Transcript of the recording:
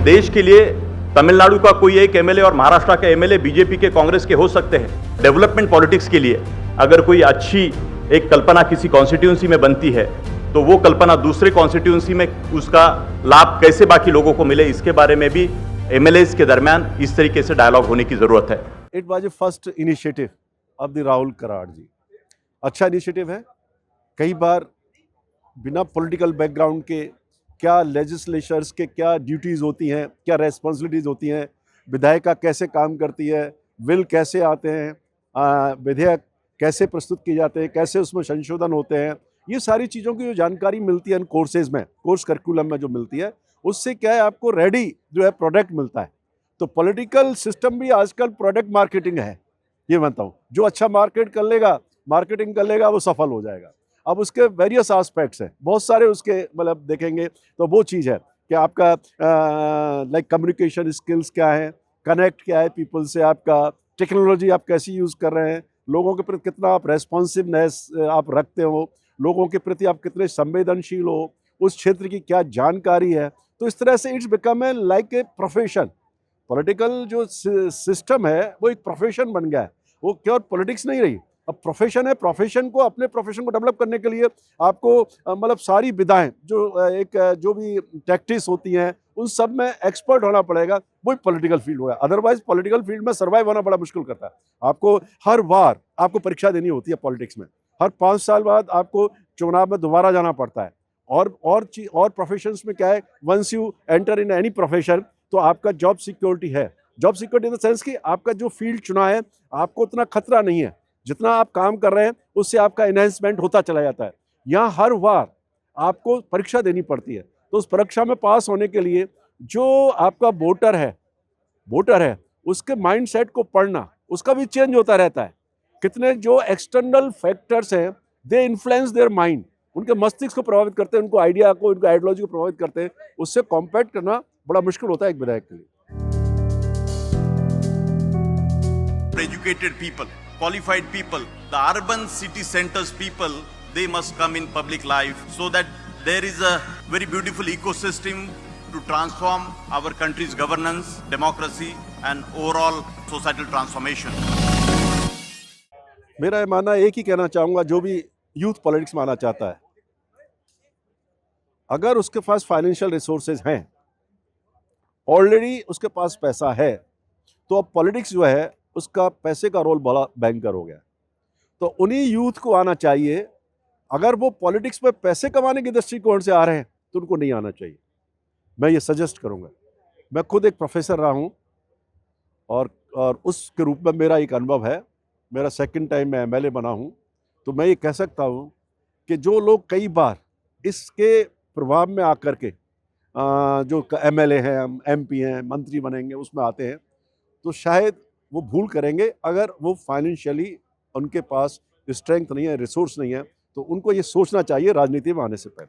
देश के लिए तमिलनाडु का कोई एक एमएलए और महाराष्ट्र का एमएलए बीजेपी के कांग्रेस के हो सकते हैं। डेवलपमेंट पॉलिटिक्स के लिए अगर कोई अच्छी एक कल्पना किसी कॉन्स्टिट्यूंसी में बनती है तो वो कल्पना दूसरे कॉन्स्टिट्यूंसी में उसका लाभ कैसे बाकी लोगों को मिले, इसके बारे में भी एमएलएस के दरमियान इस तरीके से डायलॉग होने की जरूरत है। It was a first initiative of the Rahul Karad ji. अच्छा इनिशिएटिव है। कई बार बिना पॉलिटिकल बैकग्राउंड के क्या लेजिस्लेचर्स के क्या ड्यूटीज़ होती हैं, क्या रेस्पॉन्सिबिलिटीज़ होती हैं, विधायिका कैसे काम करती है, बिल कैसे आते हैं, विधेयक कैसे प्रस्तुत किए जाते हैं, कैसे उसमें संशोधन होते हैं, ये सारी चीज़ों की जो जानकारी मिलती है इन कोर्सेज में, कोर्स करिकुलम में जो मिलती है, उससे क्या है आपको रेडी जो है प्रोडक्ट मिलता है। तो पॉलिटिकल सिस्टम भी आजकल प्रोडक्ट मार्केटिंग है, ये मानता हूँ। जो अच्छा मार्केटिंग कर लेगा वो सफल हो जाएगा। अब उसके वेरियस एस्पेक्ट्स हैं, बहुत सारे उसके मतलब देखेंगे तो वो चीज़ है कि आपका लाइक कम्युनिकेशन स्किल्स क्या है, कनेक्ट क्या है पीपल से, आपका टेक्नोलॉजी आप कैसी यूज़ कर रहे हैं, लोगों के प्रति कितना आप रेस्पॉन्सिवनेस आप रखते हो, लोगों के प्रति आप कितने संवेदनशील हो, उस क्षेत्र की क्या जानकारी है। तो इस तरह से it's become a like a profession. Political जो सिस्टम है वो एक प्रोफेशन बन गया है, वो केवल पॉलिटिक्स नहीं रही, अब प्रोफेशन है। प्रोफेशन को अपने प्रोफेशन को डेवलप करने के लिए आपको मतलब सारी विधाएं जो भी टैक्टिक्स होती हैं उन सब में एक्सपर्ट होना पड़ेगा, वही पॉलिटिकल फील्ड होगा। अदरवाइज पॉलिटिकल फील्ड में सर्वाइव होना बड़ा मुश्किल करता है। आपको हर बार आपको परीक्षा देनी होती है पॉलिटिक्स में, हर 5 साल बाद आपको चुनाव में दोबारा जाना पड़ता है। और प्रोफेशंस में क्या है, once you enter in any profession तो आपका जॉब सिक्योरिटी है। Job security in the sense कि आपका जो फील्ड चुना है आपको उतना खतरा नहीं है, जितना आप काम कर रहे हैं उससे आपका एनहेंसमेंट होता चला जाता है। यहाँ हर बार आपको परीक्षा देनी पड़ती है, तो उस परीक्षा में पास होने के लिए जो आपका वोटर है उसके माइंडसेट को पढ़ना, उसका भी चेंज होता रहता है। कितने जो एक्सटर्नल फैक्टर्स हैं दे इन्फ्लुएंस देयर माइंड, उनके मस्तिष्क को प्रभावित करते हैं, उनको आइडिया को, उनको आइडियोलॉजी को प्रभावित करते हैं। उससे कॉम्पैक्ट करना बड़ा मुश्किल होता है एक विधायक के लिए। Educated people, qualified people, the urban city centers people, they must come in public life so that there is a very beautiful ecosystem to transform our country's governance, democracy and overall societal transformation. मेरा मानना एक ही कहना चाहूँगा, जो भी youth politics में आना चाहता है, अगर उसके पास फाइनेंशियल रिसोर्सेज हैं, ऑलरेडी उसके पास पैसा है, तो अब पॉलिटिक्स जो है उसका पैसे का रोल बड़ा बैंकर हो गया। तो उन्हीं यूथ को आना चाहिए। अगर वो पॉलिटिक्स में पैसे कमाने के दृष्टिकोण से आ रहे हैं तो उनको नहीं आना चाहिए, मैं ये सजेस्ट करूंगा। मैं खुद एक प्रोफेसर रहा हूं और उसके रूप में मेरा एक अनुभव है। मेरा सेकंड टाइम मैं एमएलए बना हूं, तो मैं ये कह सकता हूं कि जो लोग कई बार इसके प्रभाव में आकर के जो एमएलए हैं, एमपी हैं, मंत्री बनेंगे, उसमें आते हैं, तो शायद वो भूल करेंगे अगर वो फाइनेंशियली उनके पास स्ट्रेंथ नहीं है, रिसोर्स नहीं है। तो उनको ये सोचना चाहिए राजनीति में आने से पहले।